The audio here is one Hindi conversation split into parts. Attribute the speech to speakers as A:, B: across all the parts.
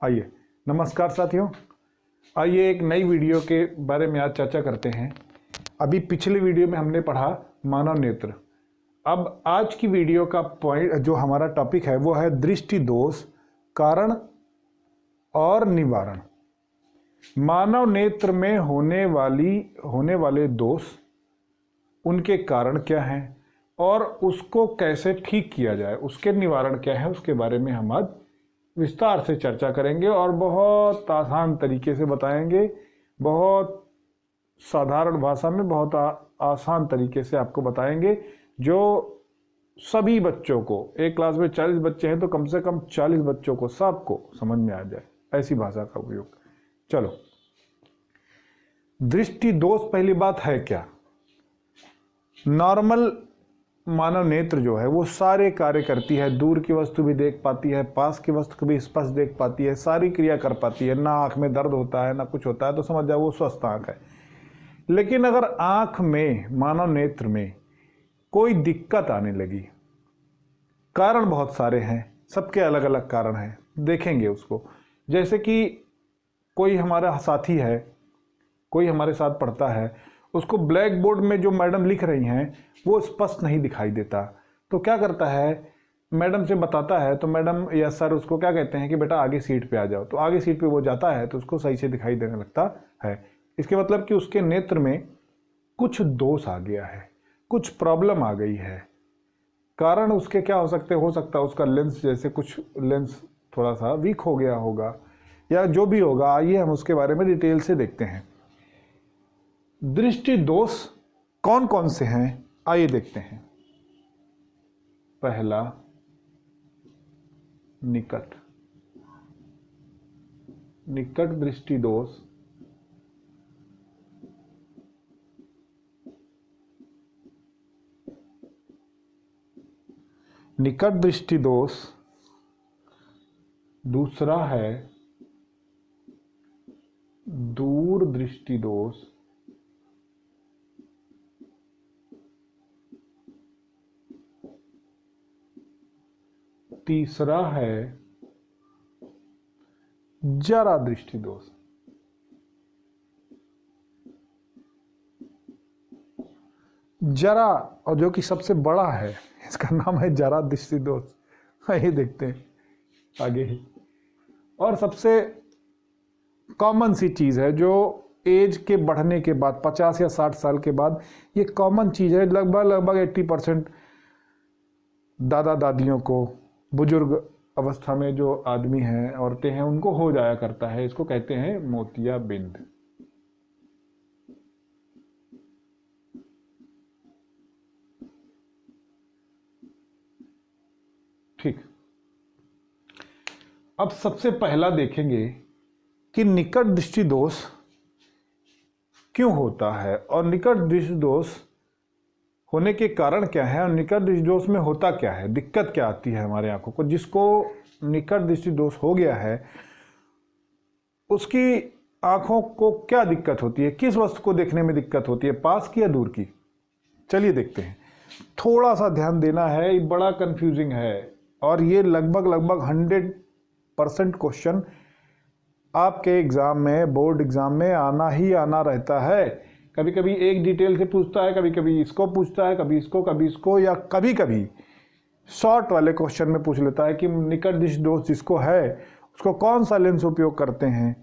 A: आइए, नमस्कार साथियों। आइए एक नई वीडियो के बारे में आज चर्चा करते हैं। अभी पिछले वीडियो में हमने पढ़ा मानव नेत्र। अब आज की वीडियो का पॉइंट जो हमारा टॉपिक है वो है दृष्टि दोष, कारण और निवारण। मानव नेत्र में होने वाले दोष, उनके कारण क्या हैं और उसको कैसे ठीक किया जाए, उसके निवारण क्या है, उसके बारे में हम आज विस्तार से चर्चा करेंगे और बहुत आसान तरीके से बताएंगे। बहुत साधारण भाषा में बहुत आसान तरीके से आपको बताएंगे, जो सभी बच्चों को, एक क्लास में 40 बच्चे हैं तो कम से कम 40 बच्चों को सबको समझ में आ जाए, ऐसी भाषा का उपयोग। चलो, दृष्टि दोष पहली बात है क्या। नॉर्मल मानव नेत्र जो है वो सारे कार्य करती है, दूर की वस्तु भी देख पाती है, पास की वस्तु को भी स्पष्ट देख पाती है, सारी क्रिया कर पाती है। ना आँख में दर्द होता है ना कुछ होता है, तो समझ जाओ वो स्वस्थ आँख है। लेकिन अगर आँख में, मानव नेत्र में कोई दिक्कत आने लगी, कारण बहुत सारे हैं, सबके अलग अलग कारण हैं, देखेंगे उसको। जैसे कि कोई हमारा साथी है, कोई हमारे साथ पढ़ता है, उसको ब्लैक बोर्ड में जो मैडम लिख रही हैं वो स्पष्ट नहीं दिखाई देता, तो क्या करता है, मैडम से बताता है, तो मैडम या सर उसको क्या कहते हैं कि बेटा आगे सीट पे आ जाओ। तो आगे सीट पे वो जाता है तो उसको सही से दिखाई देने लगता है। इसके मतलब कि उसके नेत्र में कुछ दोष आ गया है, कुछ प्रॉब्लम आ गई है। कारण उसके क्या हो सकता है उसका लेंस, जैसे कुछ लेंस थोड़ा सा वीक हो गया होगा या जो भी होगा। आइए हम उसके बारे में डिटेल से देखते हैं। दृष्टि दोष कौन कौन से हैं, आइए देखते हैं। पहला, निकट दृष्टि दोष। निकट दृष्टि दोष। दूसरा है दूर दृष्टि दोष। तीसरा है जरा दृष्टि दोष। जरा, और जो कि सबसे बड़ा है, इसका नाम है जरा दृष्टि दोष। ये देखते हैं आगे ही। और सबसे कॉमन सी चीज है जो एज के बढ़ने के बाद, 50 या 60 साल के बाद, ये कॉमन चीज है। लगभग 80% दादा दादियों को, बुजुर्ग अवस्था में जो आदमी हैं, औरतें हैं, उनको हो जाया करता है। इसको कहते हैं मोतियाबिंद। ठीक, अब सबसे पहला देखेंगे कि निकट दृष्टि दोष क्यों होता है और निकट दृष्टि दोष होने के कारण क्या है और निकट दृष्टि दोष में होता क्या है, दिक्कत क्या आती है हमारे आंखों को। जिसको निकट दृष्टि दोष हो गया है उसकी आंखों को क्या दिक्कत होती है, किस वस्तु को देखने में दिक्कत होती है, पास की या दूर की। चलिए देखते हैं। थोड़ा सा ध्यान देना है, ये बड़ा कंफ्यूजिंग है और ये लगभग 100% क्वेश्चन आपके एग्जाम में, बोर्ड एग्जाम में आना ही आना रहता है। कभी कभी एक डिटेल से पूछता है, कभी कभी इसको पूछता है, कभी इसको, या कभी कभी शॉर्ट वाले क्वेश्चन में पूछ लेता है कि निकट दृष्टि दोष जिसको है उसको कौन सा लेंस उपयोग करते हैं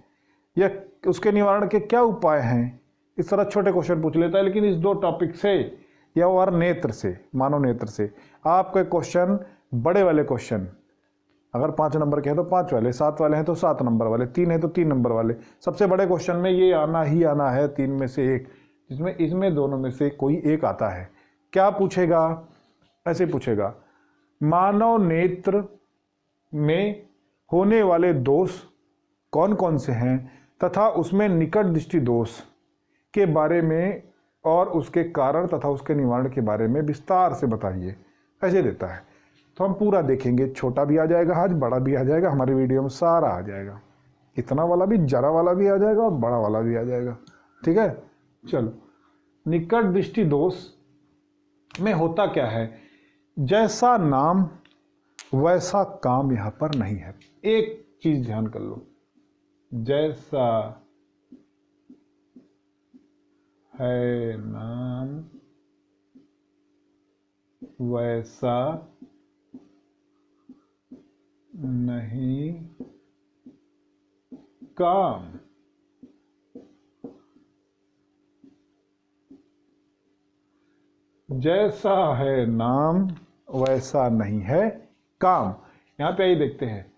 A: या उसके निवारण के क्या उपाय हैं। इस तरह छोटे क्वेश्चन पूछ लेता है। लेकिन इस दो टॉपिक से या और नेत्र से, मानव नेत्र से, आपके क्वेश्चन, बड़े वाले क्वेश्चन, अगर 5 नंबर के हैं तो 5 वाले, 7 वाले हैं तो 7 नंबर वाले, 3 हैं तो 3 नंबर वाले, सबसे बड़े क्वेश्चन में ये आना ही आना है, 3 में से एक, जिसमें इसमें दोनों में से कोई एक आता है। क्या पूछेगा, ऐसे पूछेगा, मानव नेत्र में होने वाले दोष कौन कौन से हैं तथा उसमें निकट दृष्टि दोष के बारे में और उसके कारण तथा उसके निवारण के बारे में विस्तार से बताइए, ऐसे देता है। तो हम पूरा देखेंगे, छोटा भी आ जाएगा आज, बड़ा भी आ जाएगा, हमारी वीडियो में सारा आ जाएगा। इतना वाला भी, जरा वाला भी आ जाएगा और बड़ा वाला भी आ जाएगा। ठीक है, चलो। निकट दृष्टि दोष में होता क्या है, जैसा नाम वैसा काम यहाँ पर नहीं है। एक चीज ध्यान कर लो, जैसा है नाम वैसा नहीं काम। जैसा है नाम वैसा नहीं है काम। यहां पे आइए देखते हैं,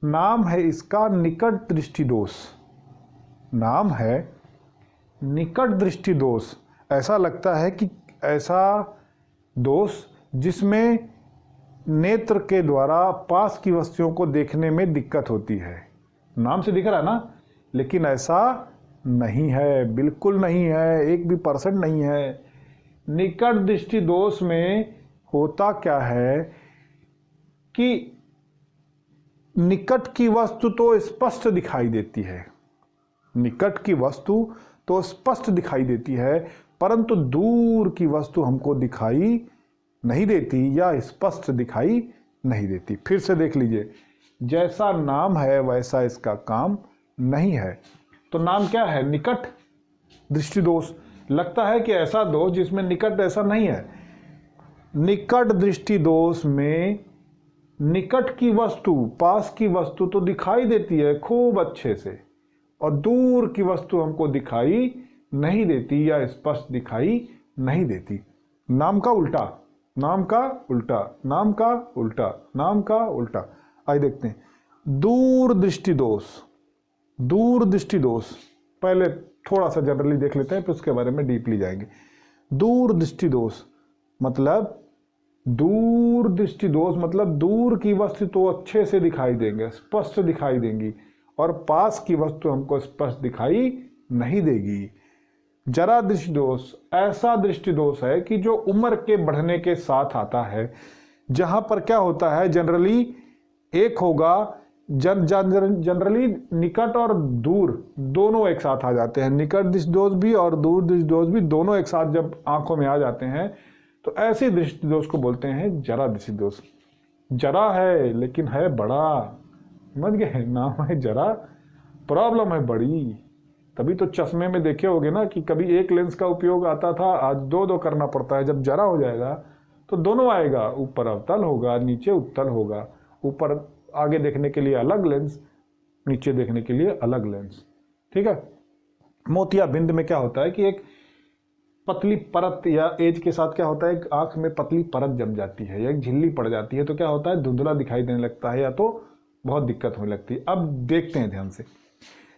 A: नाम है इसका निकट दृष्टि दोष। नाम है निकट दृष्टि दोष। ऐसा लगता है कि ऐसा दोष जिसमें नेत्र के द्वारा पास की वस्तुओं को देखने में दिक्कत होती है। नाम से दिख रहा है ना, लेकिन ऐसा नहीं है, बिल्कुल नहीं है, 1% भी नहीं है। निकट दृष्टि दोष में होता क्या है कि निकट की वस्तु तो स्पष्ट दिखाई देती है, निकट की वस्तु तो स्पष्ट दिखाई देती है, परंतु दूर की वस्तु हमको दिखाई नहीं देती या स्पष्ट दिखाई नहीं देती। फिर से देख लीजिए, जैसा नाम है वैसा इसका काम नहीं है। तो नाम क्या है? निकट दृष्टि दोष। लगता है कि ऐसा दोष जिसमें निकट ऐसा नहीं है। निकट दृष्टि दोष में निकट की वस्तु, पास की वस्तु तो दिखाई देती है खूब अच्छे से, और दूर की वस्तु हमको दिखाई नहीं देती या स्पष्ट दिखाई नहीं देती। नाम का उल्टा, नाम का उल्टा, नाम का उल्टा, नाम का उल्टा। आइए देखते हैं दूर दृष्टि दोष। दूर दृष्टि दोष पहले थोड़ा सा जनरली देख लेते हैं, फिर उसके बारे में डीपली जाएंगे। दूर दृष्टि दोष मतलब, दूर दृष्टि दोष मतलब दूर की वस्तु तो अच्छे से दिखाई देंगे, स्पष्ट दिखाई देंगी, और पास की वस्तु हमको स्पष्ट दिखाई नहीं देगी। जरा दृष्टि दोष ऐसा दृष्टि दोष है कि जो उम्र के बढ़ने के साथ आता है, जहां पर क्या होता है जनरली एक होगा, जनरली निकट और दूर दोनों एक साथ आ जाते हैं। निकट दृष्टि दोष भी और दूर दृष्टि दोष भी दोनों एक साथ जब आंखों में आ जाते हैं तो ऐसे दृष्टि दोष को बोलते हैं जरा दृष्टि दोष। जरा है लेकिन है बड़ा, समझ गए? नाम है जरा, प्रॉब्लम है बड़ी। तभी तो चश्मे में देखे होगे ना कि कभी एक लेंस का उपयोग आता था, आज दो करना पड़ता है। जब जरा हो जाएगा तो दोनों आएगा, ऊपर अवतल होगा, नीचे उत्तल होगा, ऊपर आगे देखने के लिए अलग लेंस, नीचे देखने के लिए अलग लेंस। ठीक है। मोतियाबिंद में क्या होता है कि एक पतली परत, या एज के साथ क्या होता है, एक आंख में पतली परत जम जाती है या एक झिल्ली पड़ जाती है, तो क्या होता है, धुंधला दिखाई देने लगता है या तो बहुत दिक्कत होने लगती है। अब देखते हैं ध्यान से,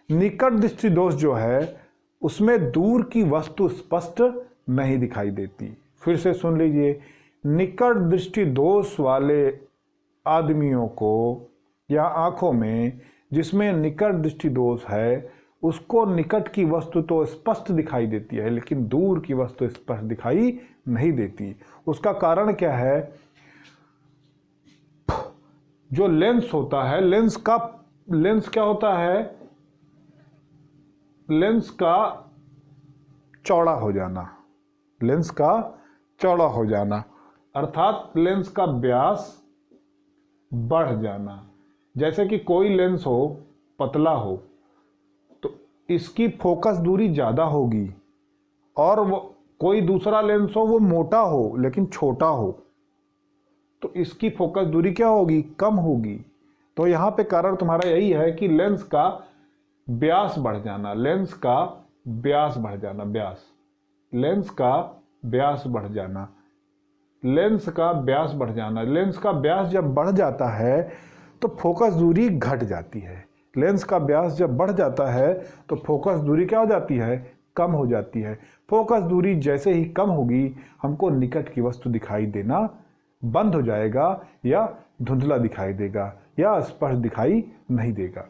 A: निकट दृष्टि दोष जो है उसमें दूर की वस्तु स्पष्ट नहीं दिखाई देती। फिर से सुन लीजिए, निकट दृष्टि दोष वाले आदमियों को या आंखों में जिसमें निकट दृष्टि दोष है, उसको निकट की वस्तु तो स्पष्ट दिखाई देती है लेकिन दूर की वस्तु स्पष्ट दिखाई नहीं देती। उसका कारण क्या है? जो लेंस होता है, लेंस क्या होता है? लेंस का चौड़ा हो जाना, लेंस का चौड़ा हो जाना, अर्थात लेंस का व्यास बढ़ जाना। जैसे कि कोई लेंस हो पतला हो तो इसकी फोकस दूरी ज़्यादा होगी, और वो कोई दूसरा लेंस हो वो मोटा हो लेकिन छोटा हो तो इसकी फोकस दूरी क्या होगी? कम होगी। तो यहाँ पे कारण तुम्हारा यही है कि लेंस का व्यास बढ़ जाना, लेंस का व्यास बढ़ जाना, व्यास, लेंस का व्यास बढ़ जाना, लेंस का व्यास बढ़ जाना। लेंस का व्यास जब बढ़ जाता है तो फोकस दूरी घट जाती है। लेंस का व्यास जब बढ़ जाता है तो फोकस दूरी क्या हो जाती है? कम हो जाती है। फोकस दूरी जैसे ही कम होगी, हमको निकट की वस्तु दिखाई देना बंद हो जाएगा, या धुंधला दिखाई देगा, या स्पष्ट दिखाई नहीं देगा,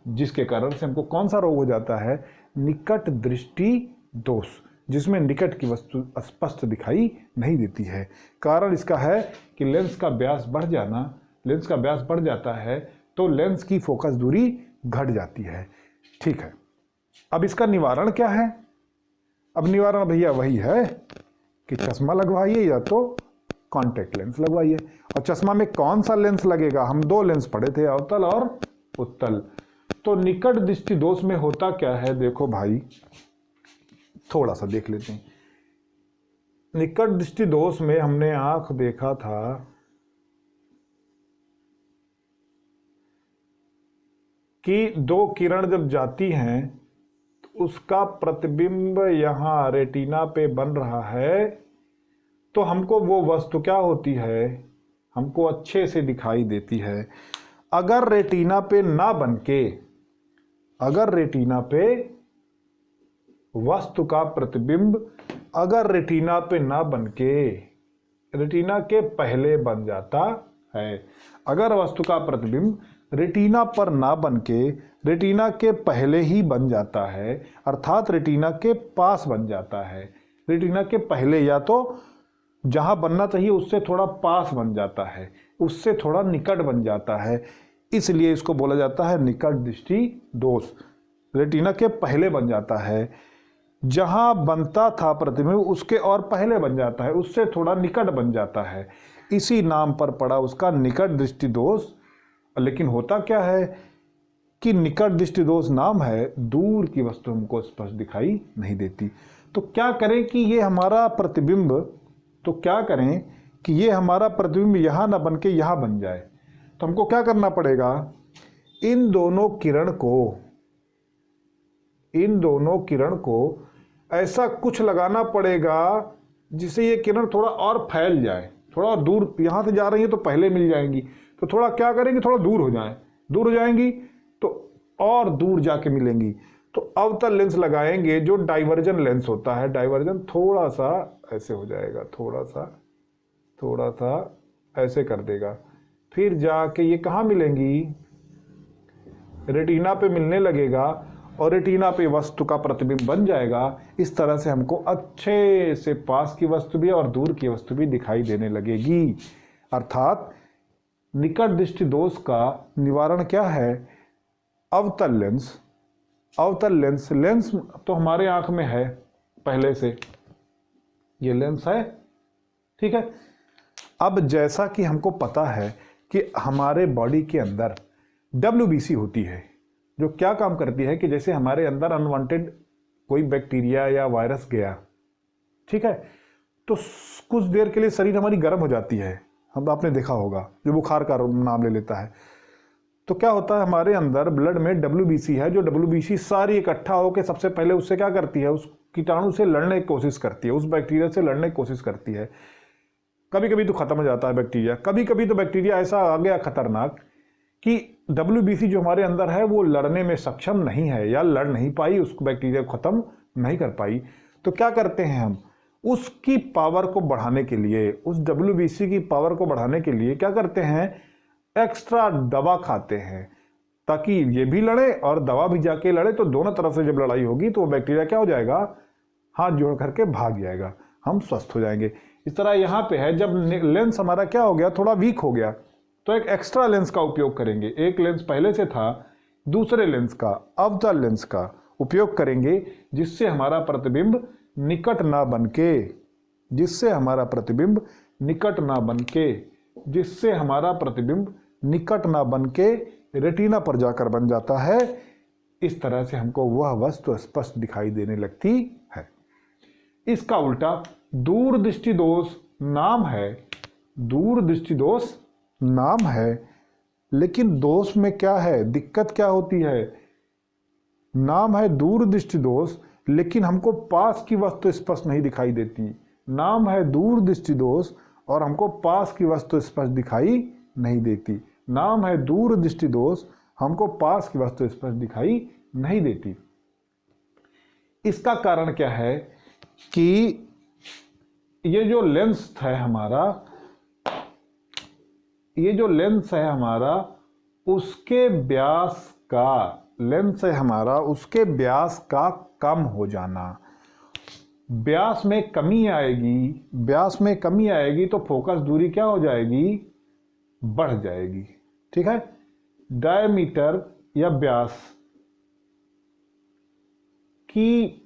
A: जिसके कारण से हमको कौन सा रोग हो जाता है? निकट दृष्टि दोष, जिसमें निकट की वस्तु स्पष्ट दिखाई नहीं देती है। कारण इसका है कि लेंस का व्यास बढ़ जाना, लेंस का व्यास बढ़ जाता है तो लेंस की फोकस दूरी घट जाती है। ठीक है। अब इसका निवारण क्या है? अब निवारण भैया वही है कि चश्मा लगवाइए या तो कॉन्टैक्ट लेंस लगवाइए। और चश्मा में कौन सा लेंस लगेगा? हम 2 लेंस पढ़े थे, अवतल और उत्तल। तो निकट दृष्टि दोष में होता क्या है, देखो भाई थोड़ा सा देख लेते हैं। निकट दृष्टि दोष में हमने आंख देखा था कि दो किरण जब जाती हैं तो उसका प्रतिबिंब यहां रेटिना पे बन रहा है, तो हमको वो वस्तु क्या होती है, हमको अच्छे से दिखाई देती है। अगर रेटिना पे ना बनके, अगर रेटिना पे वस्तु का प्रतिबिंब अगर रेटिना पे ना बनके रेटिना के पहले बन जाता है, अगर वस्तु का प्रतिबिंब रेटिना पर ना बनके रेटिना के पहले ही बन जाता है, अर्थात रेटिना के पास बन जाता है, रेटिना के पहले या तो जहां बनना चाहिए उससे थोड़ा पास बन जाता है, उससे थोड़ा निकट बन जाता है, इसलिए इसको बोला जाता है निकट दृष्टि दोष। रेटिना के पहले बन जाता है, जहां बनता था प्रतिबिंब उसके और पहले बन जाता है, उससे थोड़ा निकट बन जाता है, इसी नाम पर पड़ा उसका निकट दृष्टि दोष। लेकिन होता क्या है कि निकट दृष्टि दोष नाम है, दूर की वस्तु हमको स्पष्ट दिखाई नहीं देती। तो क्या करें कि ये हमारा प्रतिबिंब, तो क्या करें कि ये हमारा प्रतिबिंब यहां ना बन के यहां बन जाए। तो हमको क्या करना पड़ेगा, इन दोनों किरण को ऐसा कुछ लगाना पड़ेगा जिससे ये किरण थोड़ा और फैल जाए, थोड़ा दूर, यहां से जा रही है तो पहले मिल जाएंगी, तो थोड़ा क्या करेंगे, थोड़ा दूर हो जाए, दूर हो जाएंगी तो और दूर जाके मिलेंगी। तो अवतल लेंस लगाएंगे जो डाइवर्जन लेंस होता है, डाइवर्जन थोड़ा सा ऐसे हो जाएगा, थोड़ा सा ऐसे कर देगा, फिर जाके ये कहाँ मिलेंगी, रेटिना पे मिलने लगेगा और रेटिना पे वस्तु का प्रतिबिंब बन जाएगा। इस तरह से हमको अच्छे से पास की वस्तु भी और दूर की वस्तु भी दिखाई देने लगेगी। अर्थात निकट दृष्टि दोष का निवारण क्या है, अवतल लेंस। अवतल लेंस, लेंस तो हमारे आंख में है पहले से, ये लेंस है, ठीक है। अब जैसा कि हमको पता है कि हमारे बॉडी के अंदर WBC होती है, जो क्या काम करती है कि जैसे हमारे अंदर अनवांटेड कोई बैक्टीरिया या वायरस गया, ठीक है, तो कुछ देर के लिए शरीर हमारी गर्म हो जाती है, हम आपने देखा होगा, जो बुखार का नाम ले लेता है। तो क्या होता है, हमारे अंदर ब्लड में WBC है, जो WBC सारी इकट्ठा होकर सबसे पहले उससे क्या करती है, उस कीटाणु से लड़ने की कोशिश करती है, उस बैक्टीरिया से लड़ने की कोशिश करती है। कभी कभी तो खत्म हो जाता है बैक्टीरिया, कभी कभी तो बैक्टीरिया ऐसा आ गया खतरनाक कि WBC जो हमारे अंदर है वो लड़ने में सक्षम नहीं है या लड़ नहीं पाई, उस बैक्टीरिया को खत्म नहीं कर पाई। तो क्या करते हैं हम, उसकी पावर को बढ़ाने के लिए, उस WBC की पावर को बढ़ाने के लिए क्या करते हैं, एक्स्ट्रा दवा खाते हैं, ताकि ये भी लड़े और दवा भी जाके लड़े। तो दोनों तरफ से जब लड़ाई होगी तो वो बैक्टीरिया क्या हो जाएगा, हाथ जोड़ करके भाग जाएगा, हम स्वस्थ हो जाएंगे। इस तरह यहाँ पे है, जब लेंस हमारा क्या हो गया, थोड़ा वीक हो गया, तो एक एक्स्ट्रा लेंस का उपयोग करेंगे। एक लेंस पहले से था, दूसरे लेंस का, अवतल लेंस का उपयोग करेंगे, जिससे हमारा प्रतिबिंब निकट ना बनके, जिससे हमारा प्रतिबिंब निकट ना बनके, जिससे हमारा प्रतिबिंब निकट ना बनके रेटिना पर जाकर बन जाता है। इस तरह से हमको वह वस्तु स्पष्ट दिखाई देने लगती है। इसका उल्टा दूर दृष्टि दोष नाम है, दूर दृष्टि दोष नाम है, लेकिन दोष में क्या है, दिक्कत क्या होती है, नाम है दूर दृष्टि दोष, लेकिन हमको पास की वस्तु स्पष्ट नहीं दिखाई देती। नाम है दूर दृष्टि दोष और हमको पास की वस्तु स्पष्ट दिखाई नहीं देती। नाम है दूर दृष्टि दोष, हमको पास की वस्तु स्पष्ट दिखाई नहीं देती। इसका कारण क्या है कि ये जो लेंस है हमारा, ये जो लेंस है हमारा, उसके व्यास का, लेंस है हमारा, उसके व्यास का कम हो जाना। व्यास में कमी आएगी, व्यास में कमी आएगी तो फोकस दूरी क्या हो जाएगी, बढ़ जाएगी, ठीक है। डायमीटर या व्यास की,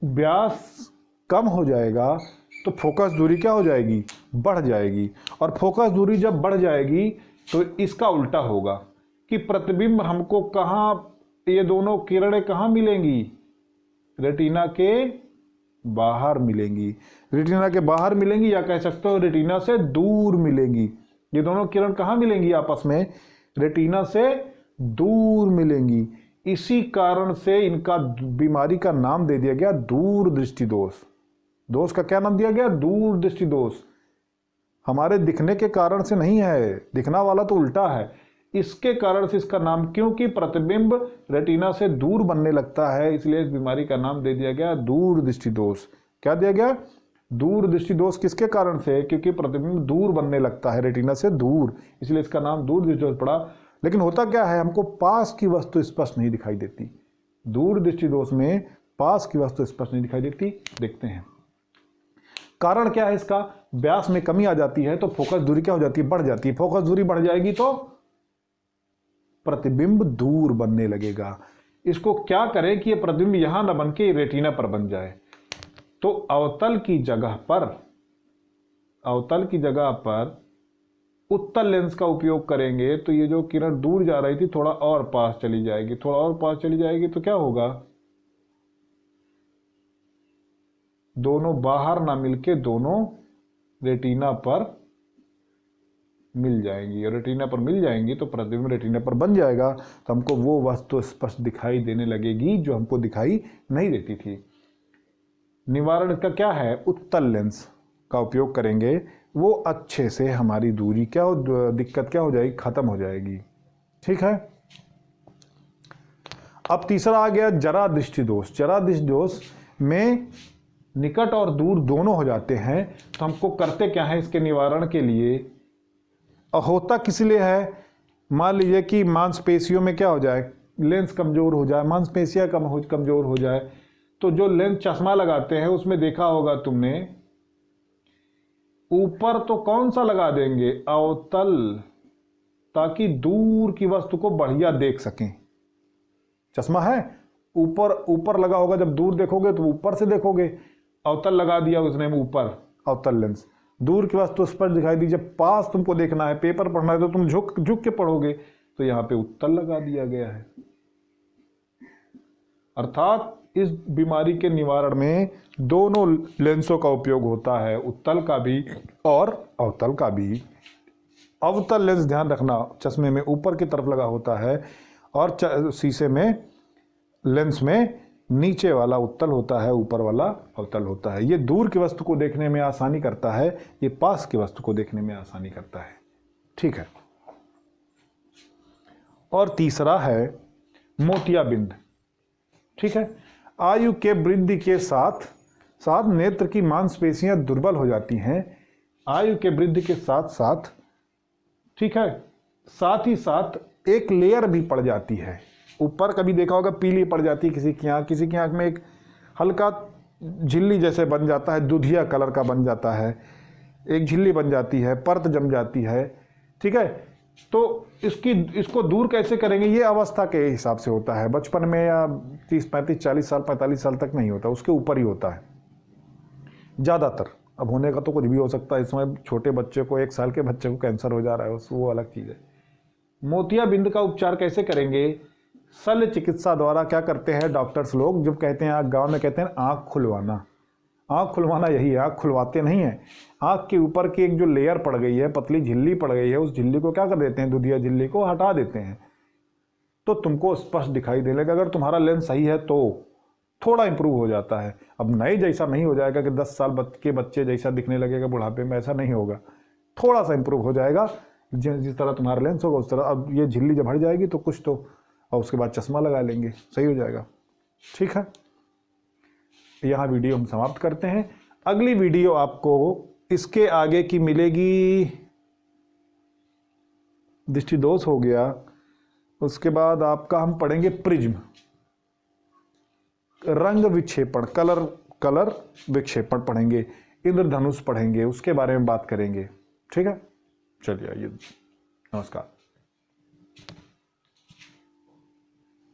A: व्यास कम हो जाएगा तो फोकस दूरी क्या हो जाएगी, बढ़ जाएगी। और फोकस दूरी जब बढ़ जाएगी तो इसका उल्टा होगा, कि प्रतिबिंब हमको कहाँ, ये दोनों किरणें कहाँ मिलेंगी, रेटिना के बाहर मिलेंगी। रेटिना के बाहर मिलेंगी या कह सकते हो रेटिना से दूर मिलेंगी। ये दोनों किरण कहाँ मिलेंगी आपस में, रेटिना से दूर मिलेंगी। इसी कारण से इनका बीमारी का नाम दे दिया गया दूर दृष्टि दोष। दोष का क्या नाम दिया गया, दूर दृष्टि दोष। हमारे दिखने के कारण से नहीं है, दिखना वाला तो उल्टा है, इसके कारण से इसका नाम, क्योंकि प्रतिबिंब रेटिना से दूर बनने लगता है, इसलिए इस बीमारी का नाम दे दिया गया दूर दृष्टि दोष। क्या दिया गया, दूर दृष्टि दोष। किसके कारण से, क्योंकि प्रतिबिंब दूर बनने लगता है रेटिना से दूर, इसलिए इसका नाम दूर दृष्टि दोष पड़ा। लेकिन होता क्या है, हमको पास की वस्तु स्पष्ट नहीं दिखाई देती। दूर दृष्टि दोष में पास की वस्तु स्पष्ट नहीं दिखाई देती। देखते हैं कारण क्या है इसका। व्यास में कमी आ जाती है तो फोकस दूरी क्या हो जाती है, बढ़ जाती है। फोकस दूरी बढ़ जाएगी तो प्रतिबिंब दूर बनने लगेगा। इसको क्या करें कि ये प्रतिबिंब यहां न बन के रेटिना पर बन जाए, तो अवतल की जगह पर उत्तल लेंस का उपयोग करेंगे। तो ये जो किरण दूर जा रही थी थोड़ा और पास चली जाएगी, थोड़ा और पास चली जाएगी, तो क्या होगा, दोनों बाहर ना मिलके दोनों रेटिना पर मिल जाएंगी। और रेटिना पर मिल जाएंगी तो प्रतिबिंब रेटिना पर बन जाएगा, तो हमको वो वस्तु स्पष्ट दिखाई देने लगेगी जो हमको दिखाई नहीं देती थी। निवारण इसका क्या है, उत्तल लेंस का उपयोग करेंगे, वो अच्छे से हमारी दूरी क्या हो, दिक्कत क्या हो जाएगी, खत्म हो जाएगी। ठीक है। अब तीसरा आ गया जरा दृष्टि दोष। जरा दृष्टि दोष में निकट और दूर दोनों हो जाते हैं। तो हमको करते क्या है इसके निवारण के लिए, होता किस लिए है, मान लीजिए कि मांसपेशियों में क्या हो जाए, लेंस कमजोर हो जाए, मांसपेशियां कमजोर हो जाए, तो जो लेंस चश्मा लगाते हैं उसमें देखा होगा तुमने, ऊपर तो कौन सा लगा देंगे, अवतल, ताकि दूर की वस्तु को बढ़िया देख सकें। चश्मा है ऊपर लगा होगा, जब दूर देखोगे तो ऊपर से देखोगे। अवतल लगा दिया उसने ऊपर, अवतल लेंस, दूर की वस्तु स्पष्ट दिखाई दी। जब पास तुमको देखना है, पेपर पढ़ना है, तो तुम झुक के पढ़ोगे, तो यहां पे उत्तल लगा दिया गया है। अर्थात इस बीमारी के निवारण में दोनों लेंसों का उपयोग होता है, उत्तल का भी और अवतल का भी। अवतल लेंस ध्यान रखना चश्मे में ऊपर की तरफ लगा होता है, और शीशे में लेंस में नीचे वाला उत्तल होता है, ऊपर वाला अवतल होता है। ये दूर की वस्तु को देखने में आसानी करता है, ये पास की वस्तु को देखने में आसानी करता है। ठीक है। और तीसरा है मोतियाबिंद। ठीक है। आयु के वृद्धि के साथ साथ नेत्र की मांसपेशियां दुर्बल हो जाती हैं। आयु के वृद्धि के साथ साथ, ठीक है, साथ ही साथ एक लेयर भी पड़ जाती है ऊपर। कभी देखा होगा पीली पड़ जाती है किसी की आंख में एक हल्का झिल्ली जैसे बन जाता है, दूधिया कलर का बन जाता है, एक झिल्ली बन जाती है, परत जम जाती है। ठीक है। तो इसको दूर कैसे करेंगे, ये अवस्था के हिसाब से होता है। बचपन में या 30, 35, 40 साल, 45 साल तक नहीं होता, उसके ऊपर ही होता है ज़्यादातर। अब होने का तो कुछ भी हो सकता है। इस समय छोटे बच्चे को, 1 साल के बच्चे को कैंसर हो जा रहा है, वो अलग चीज़ है। मोतियाबिंद का उपचार कैसे करेंगे, शल्य चिकित्सा द्वारा। क्या करते हैं डॉक्टर्स लोग, जब कहते हैं गाँव में कहते हैं आँख खुलवाना। आँख खुलवाना यही है, आँख खुलवाते नहीं है। आँख के ऊपर की एक जो लेयर पड़ गई है, पतली झिल्ली पड़ गई है, उस झिल्ली को क्या कर देते हैं, दूधिया झिल्ली को हटा देते हैं, तो तुमको स्पष्ट दिखाई दे लेगा। अगर तुम्हारा लेंस सही है तो थोड़ा इंप्रूव हो जाता है। अब नए जैसा नहीं हो जाएगा कि 10 साल के बच्चे जैसा दिखने लगेगा बुढ़ापे में, ऐसा नहीं होगा। थोड़ा सा इंप्रूव हो जाएगा, जिस तरह तुम्हारा लेंस होगा उस तरह। अब ये झिल्ली जब हट जाएगी तो कुछ तो, और उसके बाद चश्मा लगा लेंगे, सही हो जाएगा। ठीक है। यहाँ वीडियो हम समाप्त करते हैं। अगली वीडियो आपको इसके आगे की मिलेगी। दृष्टिदोष हो गया, उसके बाद आपका हम पढ़ेंगे प्रिज्म, रंग विक्षेपण, कलर विक्षेपण पढ़ेंगे, इंद्रधनुष पढ़ेंगे, उसके बारे में बात करेंगे। ठीक है। चलिए आइए, नमस्कार।